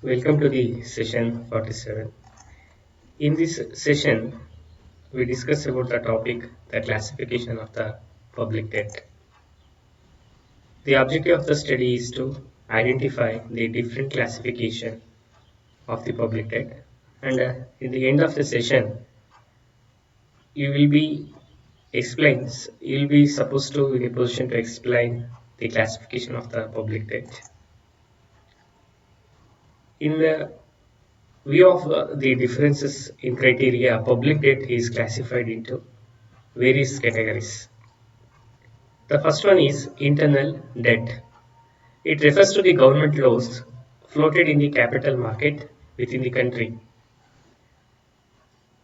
Welcome to the session 47. In this session, we discuss about the topic, the classification of the public debt. The objective of the study is to identify the different classification of the public debt, and in the end of the session, you will be you will be supposed to in a position to explain the classification of the public debt. In the view of the differences in criteria, public debt is classified into various categories. The first one is internal debt. It refers to the government loans floated in the capital market within the country.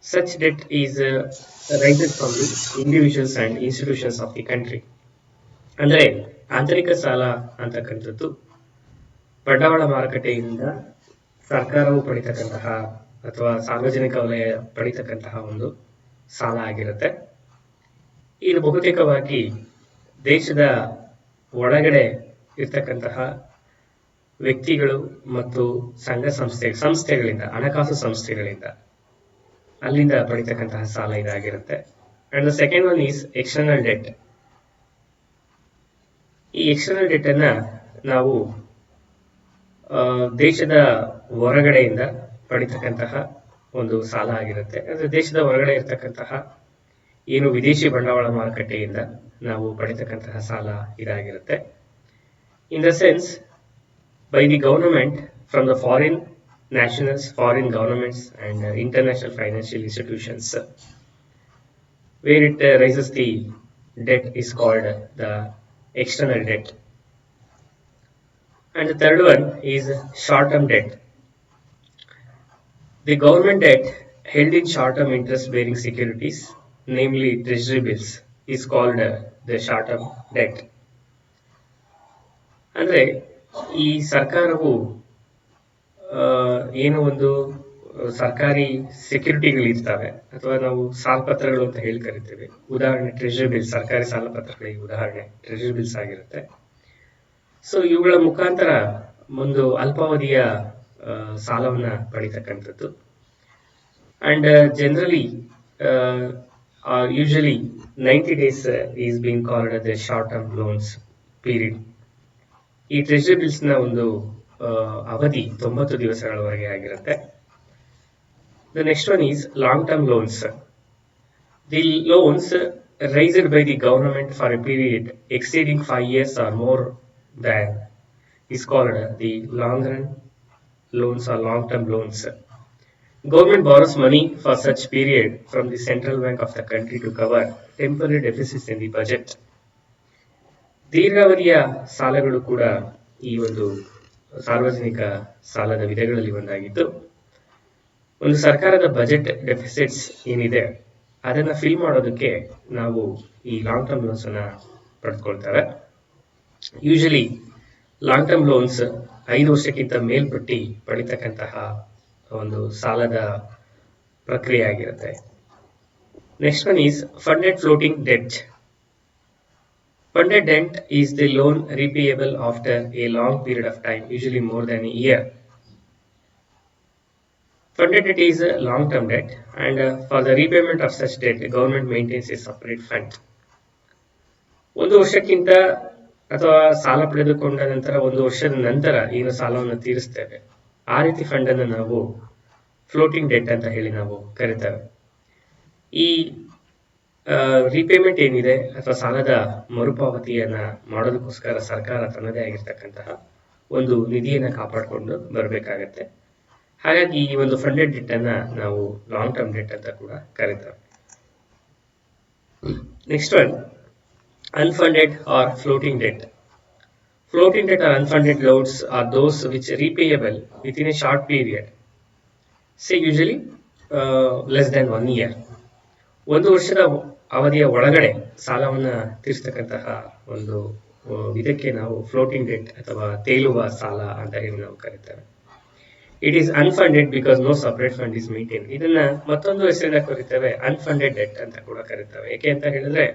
Such debt is arises from the individuals and institutions of the country. ಅಂದರೆ ಆಂತರಿಕ ಸಾಲ ಅಂತಕ್ಕಂಥದ್ದು ಬಂಡವಾಳ ಮಾರುಕಟ್ಟೆಯಿಂದ ಸರ್ಕಾರವು ಪಡಿತಕ್ಕಂತಹ ಅಥವಾ ಸಾರ್ವಜನಿಕ ವಲಯ ಪಡಿತಕ್ಕಂತಹ ಒಂದು ಸಾಲ ಆಗಿರುತ್ತೆ. ಇದು ಬಹುತೇಕವಾಗಿ ದೇಶದ ಒಳಗಡೆ ಇರ್ತಕ್ಕಂತಹ ವ್ಯಕ್ತಿಗಳು ಮತ್ತು ಸಂಸ್ಥೆಗಳಿಂದ ಹಣಕಾಸು ಸಂಸ್ಥೆಗಳಿಂದ ಅಲ್ಲಿಂದ ಪಡಿತಕ್ಕಂತಹ ಸಾಲ ಇದಾಗಿರುತ್ತೆ. And the second one is external debt. ಈ ಎಕ್ಸ್ಟರ್ನಲ್ ಡೆಟ್ ಅನ್ನ ನಾವು ದೇಶದ ಹೊರಗಡೆಯಿಂದ ಪಡಿತಕ್ಕಂತಹ ಒಂದು ಸಾಲ ಆಗಿರುತ್ತೆ. ಅಂದ್ರೆ ದೇಶದ ಹೊರಗಡೆ ಇರ್ತಕ್ಕಂತಹ ಏನು ವಿದೇಶಿ ಬಂಡವಾಳ ಮಾರುಕಟ್ಟೆಯಿಂದ ನಾವು ಪಡಿತಕ್ಕಂತಹ ಸಾಲ ಇದಾಗಿರುತ್ತೆ. ಇನ್ the sense by the government from the foreign nationals, foreign governments and international financial institutions, where it raises the debt is called the external debt. And the third one is short-term debt. The government debt held in short-term interest-bearing securities, namely treasury bills, is called the short-term debt. ಅಂದ್ರೆ ಈ ಸರ್ಕಾರವು ಏನು ಒಂದು ಸರ್ಕಾರಿ ಸೆಕ್ಯೂರಿಟಿಗಳಿರ್ತವೆ ಅಥವಾ ನಾವು ಸಾಲಪತ್ರಗಳು ಅಂತ ಹೇಳಿ ಕರಿತೇವೆ. ಉದಾಹರಣೆ ಟ್ರೆಜರಿ ಬಿಲ್ಸ್, ಸರ್ಕಾರಿ ಸಾಲಪತ್ರಗಳಿಗೆ ಉದಾಹರಣೆ ಟ್ರೆಜರಿ ಬಿಲ್ಸ್ ಆಗಿರುತ್ತೆ. ಸೊ ಇವುಗಳ ಮುಖಾಂತರ ಒಂದು ಅಲ್ಪಾವಧಿಯ ಸಾಲವನ್ನ ಪಡಿತಕ್ಕಂಥದ್ದು. And generally usually 90 days is being called the short term loans period. ಈ ಟ್ರೆಜರಿ ಬಿಲ್ಸ್ ನ ಒಂದು ಅವಧಿ 90 ದಿವಸಗಳವರೆಗೆ ಆಗಿರುತ್ತೆ. The next one is long term loans. The loans raised by the government for a period exceeding 5 years or more than is called the long run loans or long term loans. Government borrows money for such period from the central bank of the country to cover temporary deficits in the budget. ದೀರ್ಘಾವಧಿಯ ಸಾಲಗಳು ಕೂಡ ಈ ಒಂದು ಸಾರ್ವಜನಿಕ ಸಾಲದ ವಿಧಗಳಲ್ಲಿ ಒಂದಾಗಿದ್ದು, ಒಂದು ಸರ್ಕಾರದ ಬಜೆಟ್ ಡೆಫಿಸಿಟ್ಸ್ ಏನಿದೆ ಅದನ್ನ ಫಿಲ್ ಮಾಡೋದಕ್ಕೆ ನಾವು ಈ ಲಾಂಗ್ ಟರ್ಮ್ ಲೋನ್ಸ್ ಅನ್ನ ಪಡೆದುಕೊಳ್ತೇವೆ. ಯೂಶಲಿ ಲಾಂಗ್ ಟರ್ಮ್ ಲೋನ್ಸ್ 5 ವರ್ಷಕ್ಕಿಂತ ಮೇಲ್ಪಟ್ಟಿ ಪಡಿತಕ್ಕಂತಹ ಒಂದು ಸಾಲದ ಪ್ರಕ್ರಿಯೆ ಆಗಿರುತ್ತೆ. Next one is funded floating debt. Funded debt is the loan repayable after a long period of time, usually more than a year. Funded debt is a long-term debt, and for the repayment of such debt, the government maintains a separate fund. ಒಂದು ವರ್ಷಕ್ಕಿಂತ ಅಥವಾ ಸಾಲ ಪಡೆದುಕೊಂಡ ನಂತರ 1 ವರ್ಷದ ನಂತರ ಏನು ಸಾಲವನ್ನು ತೀರಿಸ್ತೇವೆ ಆ ರೀತಿ ಫಂಡ್ ಅನ್ನು ನಾವು ಫ್ಲೋಟಿಂಗ್ ಡೆಟ್ ಅಂತ ಹೇಳಿ ನಾವು ಕರೀತೇವೆ. ಈ ರೀಪೇಮೆಂಟ್ ಏನಿದೆ ಅಥವಾ ಸಾಲದ ಮರುಪಾವತಿಯನ್ನ ಮಾಡೋದಕ್ಕೋಸ್ಕರ ಸರ್ಕಾರ ತನ್ನದೇ ಆಗಿರ್ತಕ್ಕಂತಹ ಒಂದು ನಿಧಿಯನ್ನ ಕಾಪಾಡಿಕೊಂಡು ಬರಬೇಕಾಗತ್ತೆ. ಹಾಗಾಗಿ ಈ ಒಂದು ಫಂಡೆಡ್ ಡೆಟ್ ಅನ್ನ ನಾವು ಲಾಂಗ್ ಟರ್ಮ್ ಡೆಟ್ ಅಂತ ಕೂಡ ಕರೀತೇವೆ. Next one unfunded or floating debt. Floating debt or unfunded loans are those which are repayable within a short period, say usually less than 1 year. ಒಂದು ವರ್ಷದ ಅವಧಿಯ ಒಳಗಡೆ ಸಾಲವನ್ನ ತೀರಿಸತಕ್ಕಂತಹ ಒಂದು ಇದಕ್ಕೆ ನಾವು ಫ್ಲೋಟಿಂಗ್ ಡೆಟ್ ಅಥವಾ ತೇಲುವ ಸಾಲ ಅಂತ ಹೇಳಿ ನಾವು ಕರೀತೇವೆ. It is unfunded because no separate fund is maintain. ಇದನ್ನ ಮತ್ತೊಂದು ಹೆಸರಿನ ಕರೀತೇವೆ ಅನ್ಫಂಡೆಡ್ ಡೆಟ್ ಅಂತ ಕೂಡ ಕರೀತೇವೆ. ಏಕೆ ಅಂತ ಹೇಳಿದ್ರೆ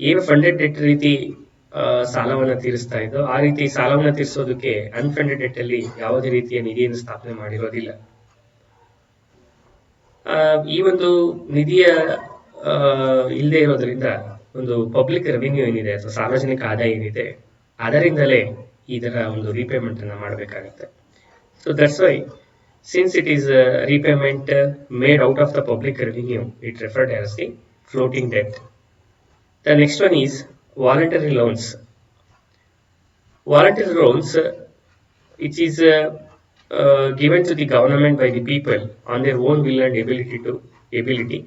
ಏನು ಫಂಡೆಡ್ ಡೆಟ್ ರೀತಿ ಸಾಲವನ್ನ ತೀರಿಸ್ತಾ ಇದ್ದು, ಆ ರೀತಿ ಸಾಲವನ್ನ ತೀರಿಸೋದಕ್ಕೆ ಅನ್ಫಂಡೆಡ್ ಡೆಟ್ ಅಲ್ಲಿ ಯಾವುದೇ ರೀತಿಯ ನಿಧಿಯನ್ನು ಸ್ಥಾಪನೆ ಮಾಡಿರೋದಿಲ್ಲ. ಈ ಒಂದು ನಿಧಿಯ ಇಲ್ಲದೆ ಇರೋದ್ರಿಂದ ಒಂದು ಪಬ್ಲಿಕ್ ರೆವಿನ್ಯೂ ಏನಿದೆ ಅಥವಾ ಸಾರ್ವಜನಿಕ ಆದಾಯ ಏನಿದೆ ಅದರಿಂದಲೇ ಇದರ ಒಂದು ರೀಪೇಮೆಂಟ್ ಅನ್ನ ಮಾಡಬೇಕಾಗುತ್ತೆ. So that's why since it is repayment made out of the public revenue, it referred as the floating debt. The next one is voluntary loans. Voluntary loans, which is given to the government by the people on their own will and ability,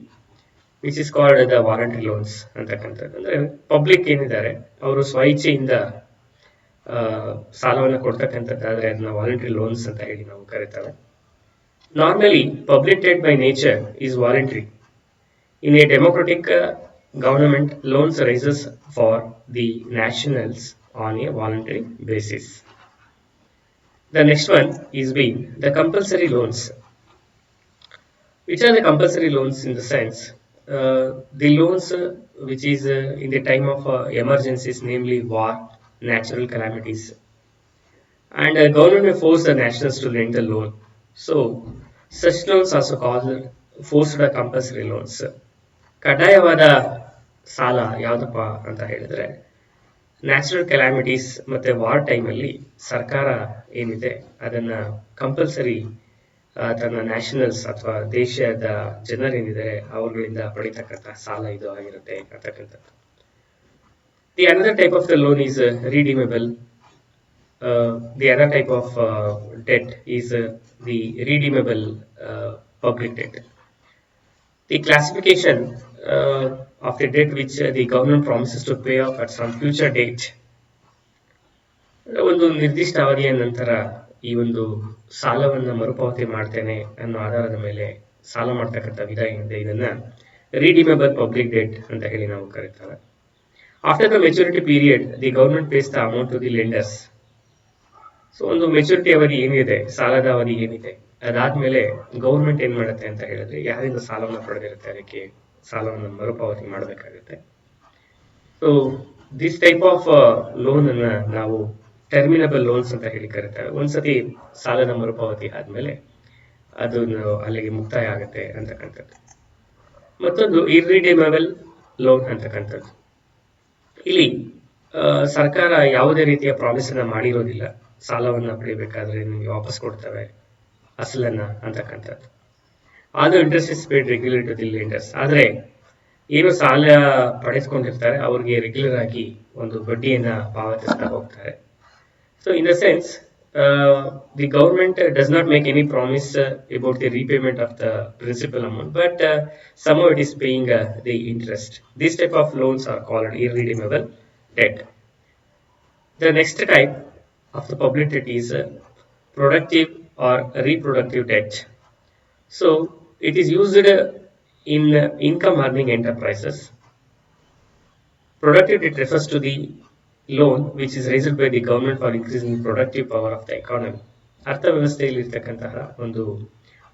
which is called the voluntary loans ಅಂತಕ್ಕಂಥದ್ದು. ಅಂದ್ರೆ public ಏನಿದ್ದಾರೆ ಅವರು ಸ್ವಇಚ್ಛೆಯಿಂದ ಸಾಲವನ್ನು ಕೊಡ್ತಕ್ಕಂಥದ್ದಾದ್ರೆ ಅದನ್ನ voluntary loans ಅಂತ ಹೇಳಿ ನಾವು ಕರೀತೇವೆ. Normally public debt by nature is voluntary. In a democratic government, loans rises for the nationals on a voluntary basis. The next one is being the compulsory loans. Which are the compulsory loans in the sense? The loans which is in the time of emergencies, namely war, natural calamities, and government may force the nationals to lend the loan. So, such loans also called forced compulsory loans. ಕಡ್ಡಾಯವಾದ ಸಾಲ ಯಾವ್ದಪ್ಪ ಅಂತ ಹೇಳಿದ್ರೆ natural calamities ಮತ್ತೆ war ಟೈಮಲ್ಲಿ ಸರ್ಕಾರ ಏನಿದೆ ಅದನ್ನ compulsory ತನ್ನ ನ್ಯಾಷನಲ್ಸ್ ಅಥವಾ ದೇಶದ ಜನರೇನಿದ್ದಾರೆ ಅವರುಗಳಿಂದ ಪಡಿತಕ್ಕಂಥ ಸಾಲ ಇದು ಆಗಿರುತ್ತೆ ಅಂತಕ್ಕಂಥದ್ದು. The another type of the loan is redeemable. The other type of debt is the redeemable public debt. The classification of the debt which the government promises to pay off at some future date. ಒಂದು ನಿರ್ದಿಷ್ಟ ಅವಧಿಯ ನಂತರ ಈ ಒಂದು ಸಾಲವನ್ನ ಮರುಪಾವತಿ ಮಾಡ್ತೇನೆ ಅನ್ನೋ ಆಧಾರದ ಮೇಲೆ ಸಾಲ ಮಾಡ್ತಕ್ಕಂಥ ವಿಧ ಏನಿದೆ ಇದನ್ನ redeemable public debt ಅಂತ ಹೇಳಿ ನಾವು ಕರೀತೇವೆ. After the maturity period, the government pays the amount to the lenders. So ಒಂದು ಮೆಚುರಿಟಿ ಅವಧಿ ಏನಿದೆ, ಸಾಲದ ಅವಧಿ ಏನಿದೆ, ಅದಾದ್ಮೇಲೆ ಗೌರ್ಮೆಂಟ್ ಏನ್ ಮಾಡುತ್ತೆ ಅಂತ ಹೇಳಿದ್ರೆ ಯಾರಿಂದ ಸಾಲವನ್ನು ಪಡೆದಿರುತ್ತೆ ಅದಕ್ಕೆ ಸಾಲವನ್ನು ಮರುಪಾವತಿ ಮಾಡಬೇಕಾಗುತ್ತೆ. So this type of lone ಅನ್ನ ನಾವು ಟರ್ಮಿನಬಲ್ ಲೋನ್ಸ್ ಅಂತ ಹೇಳಿ ಕರೀತೇವೆ. ಒಂದ್ಸತಿ ಸಾಲದ ಮರುಪಾವತಿ ಆದ್ಮೇಲೆ ಅದು ಅಲ್ಲಿಗೆ ಮುಕ್ತಾಯ ಆಗುತ್ತೆ ಅಂತಕ್ಕಂಥದ್ದು. ಮತ್ತೊಂದು ಇರ್ರಿಡೀಮಬಲ್ ಲೋನ್ ಅಂತಕ್ಕಂಥದ್ದು. ಇಲ್ಲಿ ಸರ್ಕಾರ ಯಾವುದೇ ರೀತಿಯ ಪ್ರಾಮಿಸ್ ಅನ್ನ ಮಾಡಿರೋದಿಲ್ಲ, ಸಾಲವನ್ನ ಪಡಿಬೇಕಾದ್ರೆ ನಿಮಗೆ ವಾಪಸ್ ಕೊಡ್ತೇವೆ ಅಸಲನ್ನ ಅಂತಕ್ಕಂಥದ್ದು. ಆದ್ರೂ interest is paid regular to the lenders. ಆದ್ರೆ ಏನು ಸಾಲ ಪಡೆದುಕೊಂಡಿರ್ತಾರೆ ಅವ್ರಿಗೆ ರೆಗ್ಯುಲರ್ ಆಗಿ ಒಂದು ಬಡ್ಡಿಯನ್ನ ಪಾವತಿಸ್ತಾ ಹೋಗ್ತಾರೆ. So in the sense the government does not make any promise about the repayment of the principal amount, but somehow it is paying the interest. This type of loans are called irredeemable debt. The next type of the public debt is productive or reproductive debt. So it is used in income earning enterprises. Productive debt refers to the loan which is raised by the government for increasing the productive power of the economy. ಅರ್ಥವ್ಯವಸ್ಥೆಯಲ್ಲಿ ಇರ್ತಕ್ಕಂತಹ ಒಂದು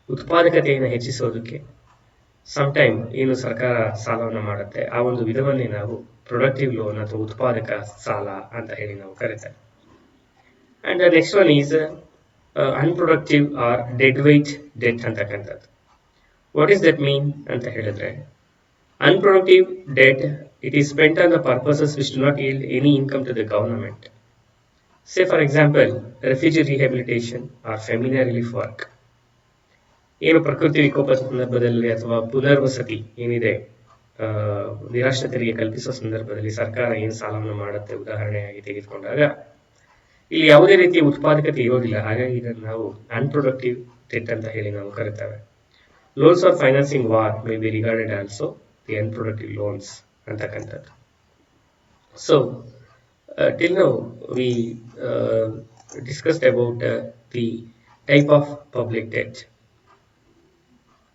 ಉತ್ಪಾದಕತೆಯನ್ನು ಹೆಚ್ಚಿಸೋದಕ್ಕೆ sometime ಏನು ಸರ್ಕಾರ ಸಾಲವನ್ನು ಮಾಡುತ್ತೆ ಆ ಒಂದು ವಿಧವನ್ನೇ ನಾವು ಪ್ರೊಡಕ್ಟಿವ್ ಲೋನ್ ಅಥವಾ ಉತ್ಪಾದಕ ಸಾಲ ಅಂತ ಹೇಳಿ ನಾವು ಕರೀತೇವೆ. And the next one is unproductive or dead weight debt ಅಂತಕ್ಕಂಥದ್ದು. ವಾಟ್ ಈಸ್ ದಟ್ ಮೀನ್ ಅಂತ ಹೇಳಿದ್ರೆ unproductive debt it is spent on the purposes which do not yield any income to the government. Say for example refugee rehabilitation or family relief work. ಏನು ಪ್ರಕೃತಿ ವಿಕೋಪ ಸಂದರ್ಭದಲ್ಲಿ ಅಥವಾ ಪುನರ್ವಸತಿ ಏನಿದೆ ನಿರಾಶ್ರಿತರಿಗೆ ಕಲ್ಪಿಸುವ ಸಂದರ್ಭದಲ್ಲಿ ಸರ್ಕಾರ ಏನು ಸಾಲವನ್ನು ಮಾಡುತ್ತೆ ಉದಾಹರಣೆಯಾಗಿ ತೆಗೆದುಕೊಂಡಾಗ ಇಲ್ಲಿ ಯಾವುದೇ ರೀತಿಯ ಉತ್ಪಾದಕತೆ ಇರೋದಿಲ್ಲ. ಹಾಗಾಗಿ ಇದನ್ನು ನಾವು ಅನ್ಪ್ರೊಡಕ್ಟಿವ್ ಡೆಟ್ ಅಂತ ಹೇಳಿ ನಾವು ಕರೀತೇವೆ. Loans are financing war may be regarded also the unproductive loans ಅಂತಕ್ಕಂಥದ್ದು. So till now we discussed about the type of public debt.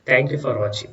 Thank you for watching.